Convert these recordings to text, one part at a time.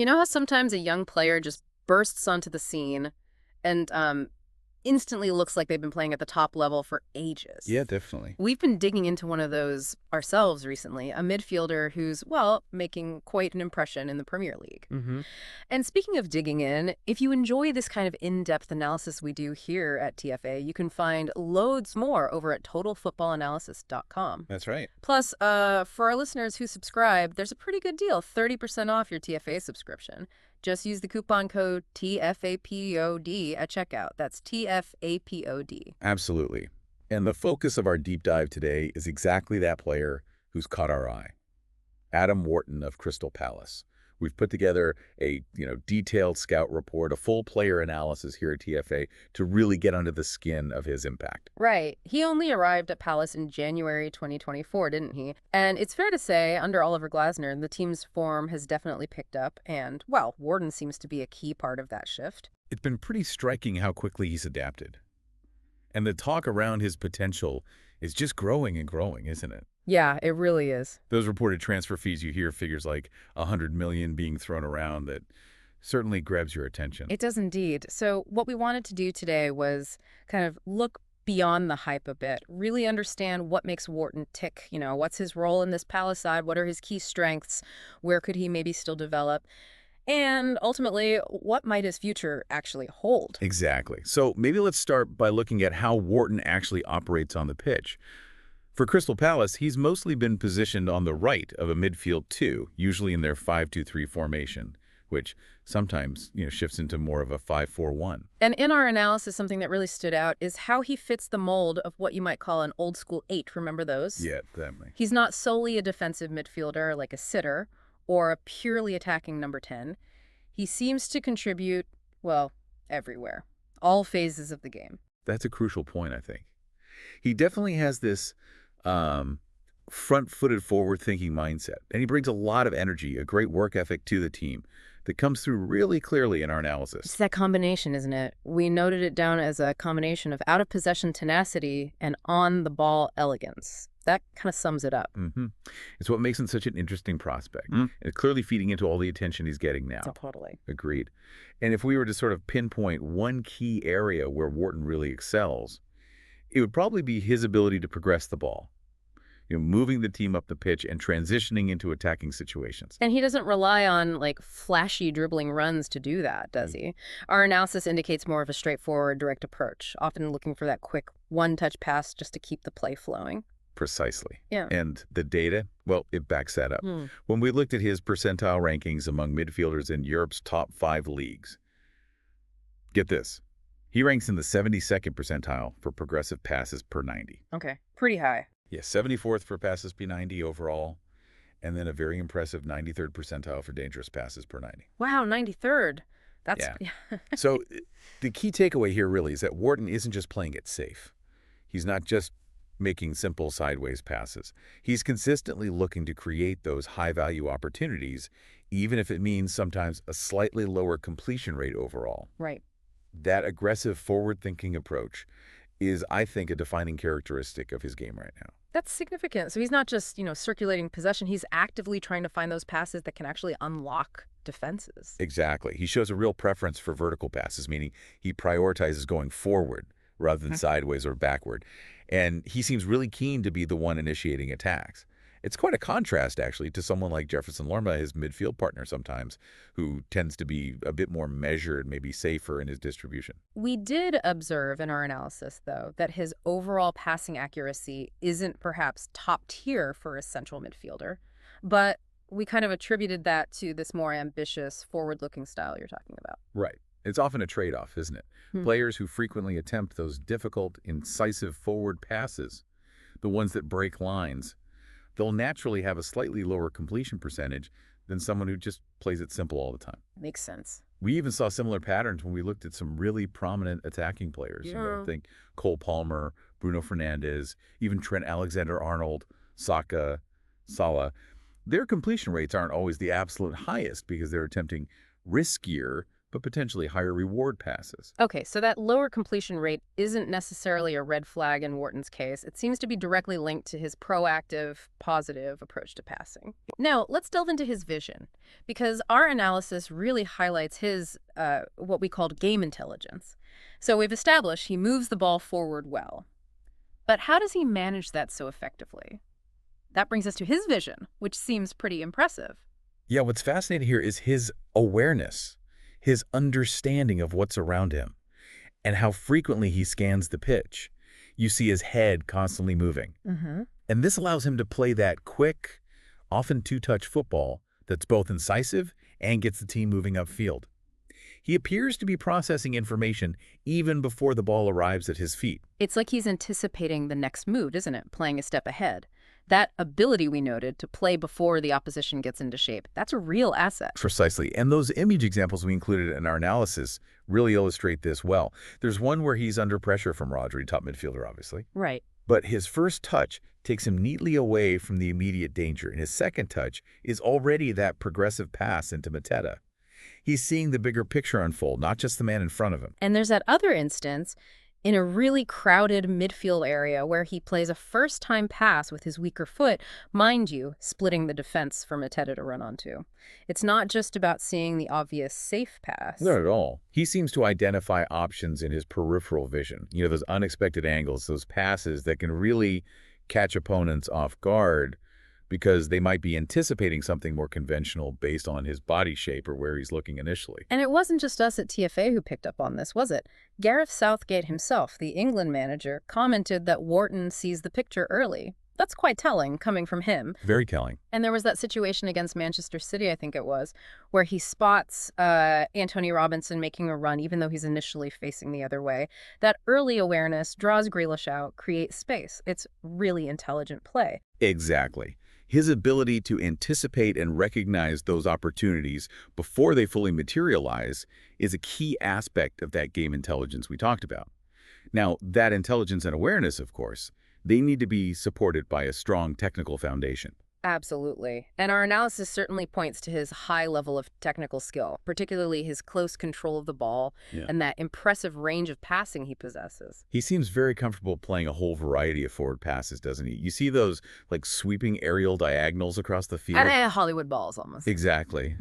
You know how sometimes a young player just bursts onto the scene and instantly looks like they've been playing at the top level for ages? Yeah, definitely. We've been digging into one of those ourselves recently, a midfielder who's, well, making quite an impression in the Premier League. Hmm. And speaking of digging in, if you enjoy this kind of in-depth analysis we do here at TFA, you can find loads more over at totalfootballanalysis.com. That's right. Plus, for our listeners who subscribe, there's a pretty good deal, 30% off your TFA subscription. Just use the coupon code TFAPOD at checkout. That's TFAPOD. Absolutely. And the focus of our deep dive today is exactly that player who's caught our eye, Adam Wharton of Crystal Palace. We've put together a detailed scout report, a full player analysis here at TFA to really get under the skin of his impact. Right. He only arrived at Palace in January 2024, didn't he? And it's fair to say, under Oliver Glasner, the team's form has definitely picked up, and, well, Warden seems to be a key part of that shift. It's been pretty striking how quickly he's adapted. And the talk around his potential is just growing and growing, isn't it? Yeah, it really is. Those reported transfer fees you hear, figures like 100 million being thrown around, that certainly grabs your attention. It does indeed. So what we wanted to do today was kind of look beyond the hype a bit, really understand what makes Wharton tick. What's his role in this Palace side? What are his key strengths? Where could he maybe still develop? And ultimately, what might his future actually hold? Exactly. So maybe let's start by looking at how Wharton actually operates on the pitch. For Crystal Palace, he's mostly been positioned on the right of a midfield two, usually in their 5-2-3 formation, which sometimes shifts into more of a 5-4-1. And in our analysis, something that really stood out is how he fits the mold of what you might call an old school eight. Remember those? Yeah, definitely. He's not solely a defensive midfielder like a sitter or a purely attacking number 10. He seems to contribute, well, everywhere, all phases of the game. That's a crucial point, I think. He definitely has this front-footed, forward-thinking mindset, and he brings a lot of energy, a great work ethic to the team that comes through really clearly in our analysis. It's that combination, isn't it? We noted it down as a combination of out-of-possession tenacity and on-the-ball elegance. That kind of sums it up. It's what makes him such an interesting prospect. It's clearly feeding into all the attention he's getting now. So totally. Agreed. And if we were to sort of pinpoint one key area where Wharton really excels, it would probably be his ability to progress the ball, moving the team up the pitch and transitioning into attacking situations. And he doesn't rely on, flashy dribbling runs to do that, does he? Our analysis indicates more of a straightforward, direct approach, often looking for that quick one-touch pass just to keep the play flowing. Precisely. Yeah. And the data, well, it backs that up. When we looked at his percentile rankings among midfielders in Europe's top 5 leagues, get this, he ranks in the 72nd percentile for progressive passes per 90. Okay, pretty high. Yeah, 74th for passes per 90 overall, and then a very impressive 93rd percentile for dangerous passes per 90. Wow, 93rd. That's Yeah. So the key takeaway here really is that Wharton isn't just playing it safe. He's not just making simple sideways passes. He's consistently looking to create those high-value opportunities, even if it means sometimes a slightly lower completion rate overall. right. That aggressive forward-thinking approach is, I think, a defining characteristic of his game right now. That's significant. So he's not just, circulating possession. He's actively trying to find those passes that can actually unlock defenses. Exactly. He shows a real preference for vertical passes, meaning he prioritizes going forward rather than sideways or backward. And he seems really keen to be the one initiating attacks. It's quite a contrast, actually, to someone like Jefferson Lerma, his midfield partner sometimes, who tends to be a bit more measured, maybe safer in his distribution. We did observe in our analysis, though, that his overall passing accuracy isn't perhaps top tier for a central midfielder, but we kind of attributed that to this more ambitious, forward-looking style you're talking about. Right. It's often a trade-off, isn't it? Players who frequently attempt those difficult, incisive forward passes, the ones that break lines, they'll naturally have a slightly lower completion percentage than someone who just plays it simple all the time. Makes sense. We even saw similar patterns when we looked at some really prominent attacking players. Yeah. Think Cole Palmer, Bruno Fernandes, even Trent Alexander-Arnold, Saka, Salah. Their completion rates aren't always the absolute highest because they're attempting riskier but potentially higher reward passes. Okay, so that lower completion rate isn't necessarily a red flag in Wharton's case. It seems to be directly linked to his proactive, positive approach to passing. Now, let's delve into his vision, because our analysis really highlights his, what we called game intelligence. So we've established he moves the ball forward well. But how does he manage that so effectively? That brings us to his vision, which seems pretty impressive. Yeah, what's fascinating here is his awareness, his understanding of what's around him, and how frequently he scans the pitch. You see his head constantly moving. Mm-hmm. And this allows him to play that quick, often two-touch football that's both incisive and gets the team moving upfield. He appears to be processing information even before the ball arrives at his feet. It's like he's anticipating the next move, isn't it? Playing a step ahead. That ability we noted to play before the opposition gets into shape, that's a real asset. Precisely. And those image examples we included in our analysis really illustrate this well. There's one where he's under pressure from Rodri, top midfielder, obviously. Right. But his first touch takes him neatly away from the immediate danger, and his second touch is already that progressive pass into Mateta. He's seeing the bigger picture unfold, not just the man in front of him. And there's that other instance in a really crowded midfield area where he plays a first-time pass with his weaker foot, mind you, splitting the defense for Mateta to run onto. It's not just about seeing the obvious safe pass. Not at all. He seems to identify options in his peripheral vision. You know, those unexpected angles, those passes that can really catch opponents off guard because they might be anticipating something more conventional based on his body shape or where he's looking initially. And it wasn't just us at TFA who picked up on this, was it? Gareth Southgate himself, the England manager, commented that Wharton sees the picture early. That's quite telling, coming from him. Very telling. And there was that situation against Manchester City, I think it was, where he spots Antonee Robinson making a run, even though he's initially facing the other way. That early awareness draws Grealish out, creates space. It's really intelligent play. Exactly. His ability to anticipate and recognize those opportunities before they fully materialize is a key aspect of that game intelligence we talked about. Now, that intelligence and awareness, of course, they need to be supported by a strong technical foundation. Absolutely. And our analysis certainly points to his high level of technical skill, particularly his close control of the ball and that impressive range of passing he possesses. He seems very comfortable playing a whole variety of forward passes, doesn't he? You see those like sweeping aerial diagonals across the field? Hollywood balls, almost. Exactly.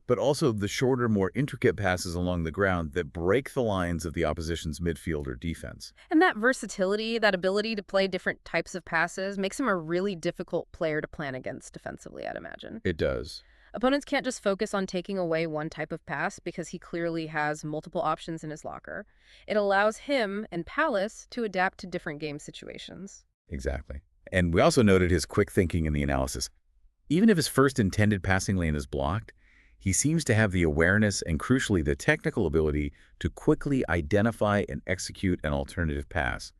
But also the shorter, more intricate passes along the ground that break the lines of the opposition's midfield or defense. And that versatility, that ability to play different types of passes, makes him a really difficult player to plan against defensively, I'd imagine. It does. Opponents can't just focus on taking away one type of pass because he clearly has multiple options in his locker. It allows him and Palace to adapt to different game situations. Exactly. And we also noted his quick thinking in the analysis. Even if his first intended passing lane is blocked, he seems to have the awareness and, crucially, the technical ability to quickly identify and execute an alternative pass.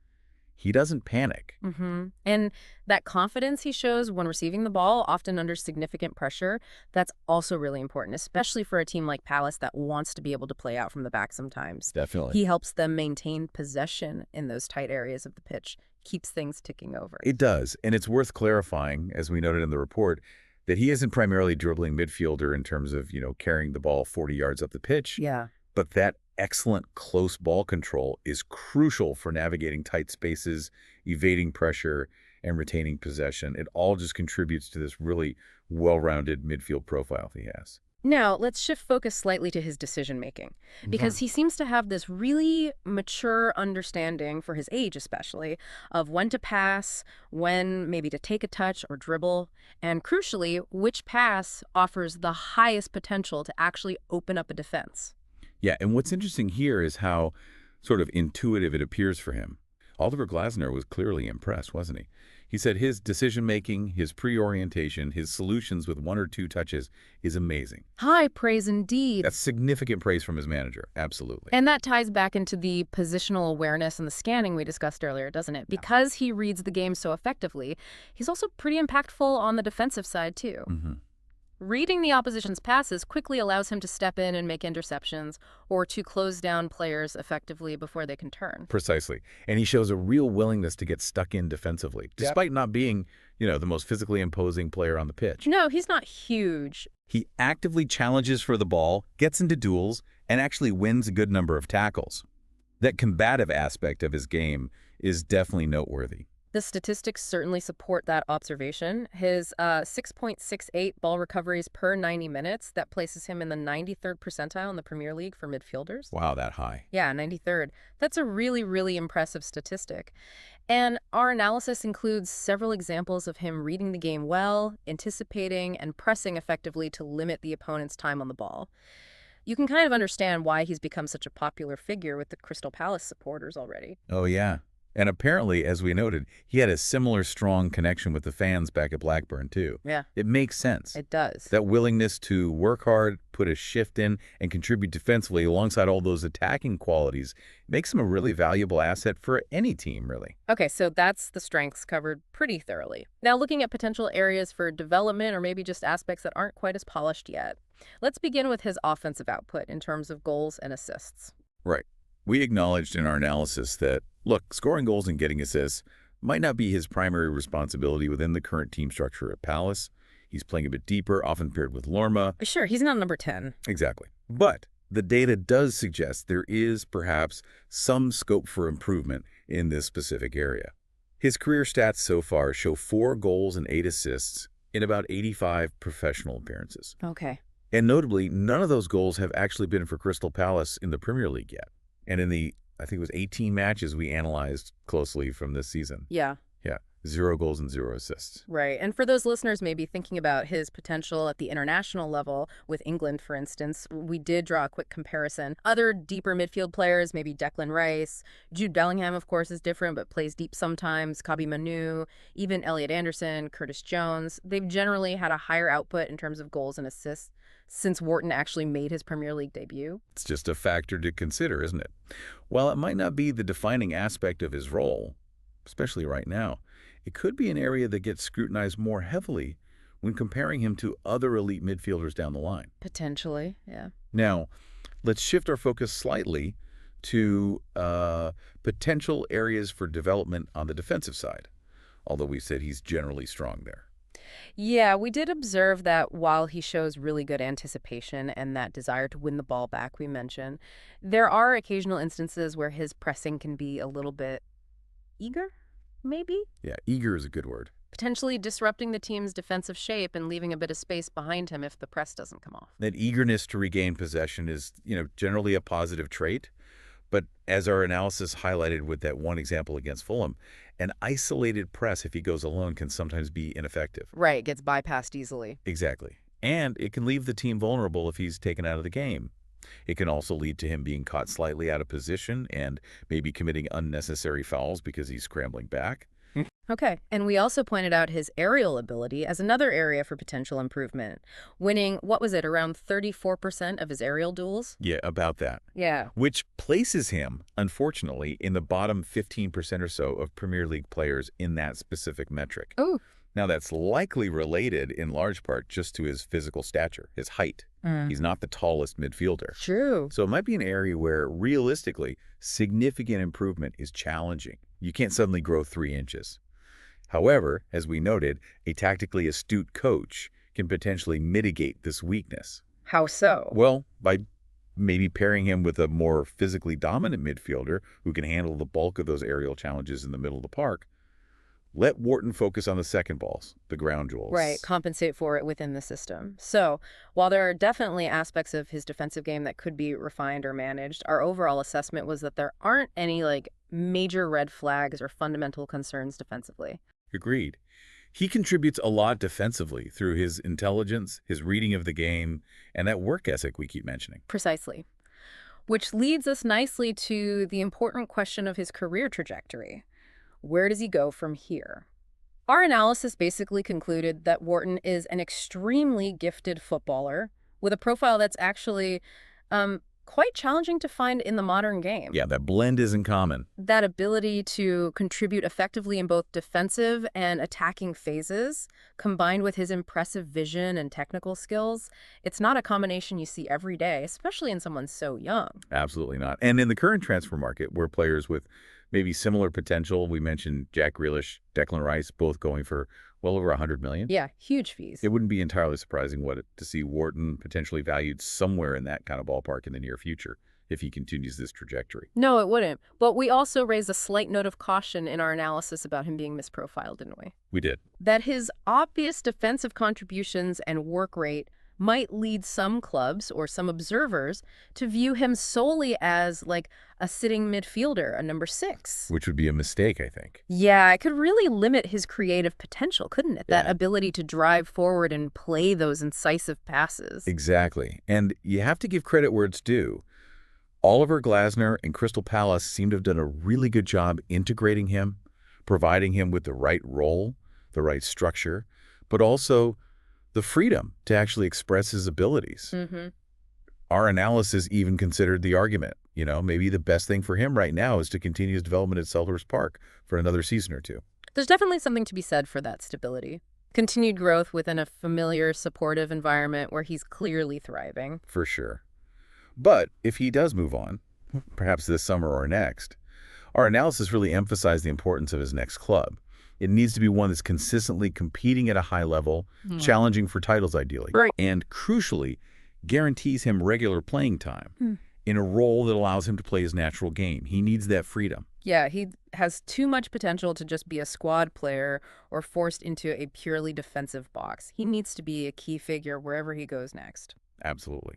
He doesn't panic. And that confidence he shows when receiving the ball, often under significant pressure, that's also really important, especially for a team like Palace that wants to be able to play out from the back sometimes. Definitely. He helps them maintain possession in those tight areas of the pitch, keeps things ticking over. It does. And it's worth clarifying, as we noted in the report, that he isn't primarily dribbling midfielder in terms of, carrying the ball 40 yards up the pitch. Yeah. But that excellent close ball control is crucial for navigating tight spaces, evading pressure, and retaining possession. It all just contributes to this really well-rounded midfield profile he has. Now, let's shift focus slightly to his decision-making, because he seems to have this really mature understanding, for his age especially, of when to pass, when maybe to take a touch or dribble, and crucially, which pass offers the highest potential to actually open up a defense. Yeah, and what's interesting here is how sort of intuitive it appears for him. Oliver Glasner was clearly impressed, wasn't he? He said his decision-making, his pre-orientation, his solutions with one or two touches is amazing. High praise indeed. That's significant praise from his manager, absolutely. And that ties back into the positional awareness and the scanning we discussed earlier, doesn't it? Because he reads the game so effectively, he's also pretty impactful on the defensive side, too. Reading the opposition's passes quickly allows him to step in and make interceptions or to close down players effectively before they can turn. Precisely. And he shows a real willingness to get stuck in defensively, despite not being, the most physically imposing player on the pitch. No, he's not huge. He actively challenges for the ball, gets into duels, and actually wins a good number of tackles. That combative aspect of his game is definitely noteworthy. The statistics certainly support that observation. His 6.68 ball recoveries per 90 minutes, that places him in the 93rd percentile in the Premier League for midfielders. Wow, that high. Yeah, 93rd. That's a really, really impressive statistic. And our analysis includes several examples of him reading the game well, anticipating, and pressing effectively to limit the opponent's time on the ball. You can kind of understand why he's become such a popular figure with the Crystal Palace supporters already. Oh, yeah. And apparently, as we noted, he had a similar strong connection with the fans back at Blackburn, too. Yeah, It makes sense. it does. That willingness to work hard, put a shift in, and contribute defensively alongside all those attacking qualities makes him a really valuable asset for any team, really. Okay, so that's the strengths covered pretty thoroughly. Now, looking at potential areas for development or maybe just aspects that aren't quite as polished yet. Let's begin with his offensive output in terms of goals and assists. Right. We acknowledged in our analysis that, look, scoring goals and getting assists might not be his primary responsibility within the current team structure at Palace. He's playing a bit deeper, often paired with Lorma. Sure, he's not number 10. Exactly. But the data does suggest there is perhaps some scope for improvement in this specific area. His career stats so far show 4 goals and 8 assists in about 85 professional appearances. Okay. And notably, none of those goals have actually been for Crystal Palace in the Premier League yet. And in the, I think it was 18 matches we analyzed closely from this season. Yeah. Yeah, 0 goals and 0 assists. Right. And for those listeners maybe thinking about his potential at the international level with England, for instance, we did draw a quick comparison. Other deeper midfield players, maybe Declan Rice, Jude Bellingham, of course, is different, but plays deep sometimes, Kabi Manu, even Elliot Anderson, Curtis Jones, they've generally had a higher output in terms of goals and assists since Wharton actually made his Premier League debut. It's just a factor to consider, isn't it? While it might not be the defining aspect of his role, especially right now, it could be an area that gets scrutinized more heavily when comparing him to other elite midfielders down the line. Potentially, yeah. Now, let's shift our focus slightly to potential areas for development on the defensive side, although we said he's generally strong there. Yeah, we did observe that while he shows really good anticipation and that desire to win the ball back we mentioned, there are occasional instances where his pressing can be a little bit eager, maybe? Yeah, eager is a good word. Potentially disrupting the team's defensive shape and leaving a bit of space behind him if the press doesn't come off. That eagerness to regain possession is, generally a positive trait. But as our analysis highlighted with that one example against Fulham, an isolated press, if he goes alone, can sometimes be ineffective. Right, gets bypassed easily. Exactly. And it can leave the team vulnerable if he's taken out of the game. It can also lead to him being caught slightly out of position and maybe committing unnecessary fouls because he's scrambling back. Okay, and we also pointed out his aerial ability as another area for potential improvement, winning, what was it, around 34% of his aerial duels? Yeah, about that. Yeah. Which places him, unfortunately, in the bottom 15% or so of Premier League players in that specific metric. Oh. Now, that's likely related in large part just to his physical stature, his height. He's not the tallest midfielder. True. So it might be an area where, realistically, significant improvement is challenging. You can't suddenly grow 3 inches. However, as we noted, a tactically astute coach can potentially mitigate this weakness. How so? Well, by maybe pairing him with a more physically dominant midfielder who can handle the bulk of those aerial challenges in the middle of the park. Let Wharton focus on the second balls, the ground jewels. Right, compensate for it within the system. So, while there are definitely aspects of his defensive game that could be refined or managed, our overall assessment was that there aren't any, major red flags or fundamental concerns defensively. Agreed. He contributes a lot defensively through his intelligence, his reading of the game, and that work ethic we keep mentioning. Precisely. Which leads us nicely to the important question of his career trajectory. Where does he go from here? Our analysis basically concluded that Wharton is an extremely gifted footballer with a profile that's actually quite challenging to find in the modern game. Yeah, that blend isn't common. That ability to contribute effectively in both defensive and attacking phases, combined with his impressive vision and technical skills, it's not a combination you see every day, especially in someone so young. Absolutely not. And in the current transfer market, where players with Maybe similar potential. We mentioned Jack Grealish, Declan Rice, both going for well over $100 million. Yeah, huge fees. It wouldn't be entirely surprising to see Wharton potentially valued somewhere in that kind of ballpark in the near future if he continues this trajectory. No, it wouldn't. But we also raised a slight note of caution in our analysis about him being misprofiled, didn't we? We did. That his obvious defensive contributions and work rate might lead some clubs or some observers to view him solely as like a sitting midfielder, a number 6. Which would be a mistake, I think. Yeah, it could really limit his creative potential, couldn't it? That Yeah. ability to drive forward and play those incisive passes. Exactly. And you have to give credit where it's due. Oliver Glasner and Crystal Palace seem to have done a really good job integrating him, providing him with the right role, the right structure, but also the freedom to actually express his abilities. Mm-hmm. Our analysis even considered the argument, maybe the best thing for him right now is to continue his development at Selhurst Park for another season or two. There's definitely something to be said for that stability. Continued growth within a familiar, supportive environment where he's clearly thriving. For sure. But if he does move on, perhaps this summer or next, our analysis really emphasized the importance of his next club. It needs to be one that's consistently competing at a high level, challenging for titles ideally, Right. and crucially, guarantees him regular playing time in a role that allows him to play his natural game. He needs that freedom. Yeah, he has too much potential to just be a squad player or forced into a purely defensive box. He needs to be a key figure wherever he goes next. Absolutely.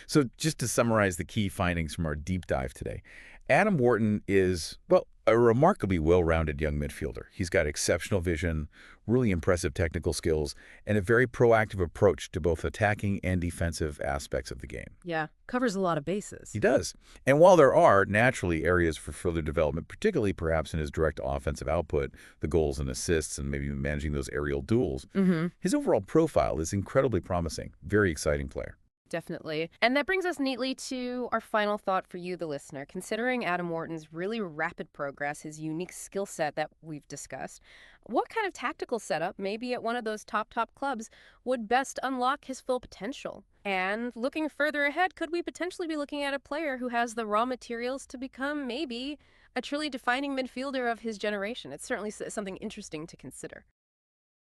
So just to summarize the key findings from our deep dive today, Adam Wharton is, well, a remarkably well-rounded young midfielder. He's got exceptional vision, really impressive technical skills, and a very proactive approach to both attacking and defensive aspects of the game. Yeah, covers a lot of bases. He does. And while there are naturally areas for further development, particularly perhaps in his direct offensive output, the goals and assists, and maybe managing those aerial duels, his overall profile is incredibly promising. Very exciting player. Definitely. And that brings us neatly to our final thought for you, the listener. Considering Adam Wharton's really rapid progress, his unique skill set that we've discussed, what kind of tactical setup, maybe at one of those top clubs, would best unlock his full potential? And looking further ahead, could we potentially be looking at a player who has the raw materials to become maybe a truly defining midfielder of his generation? It's certainly something interesting to consider.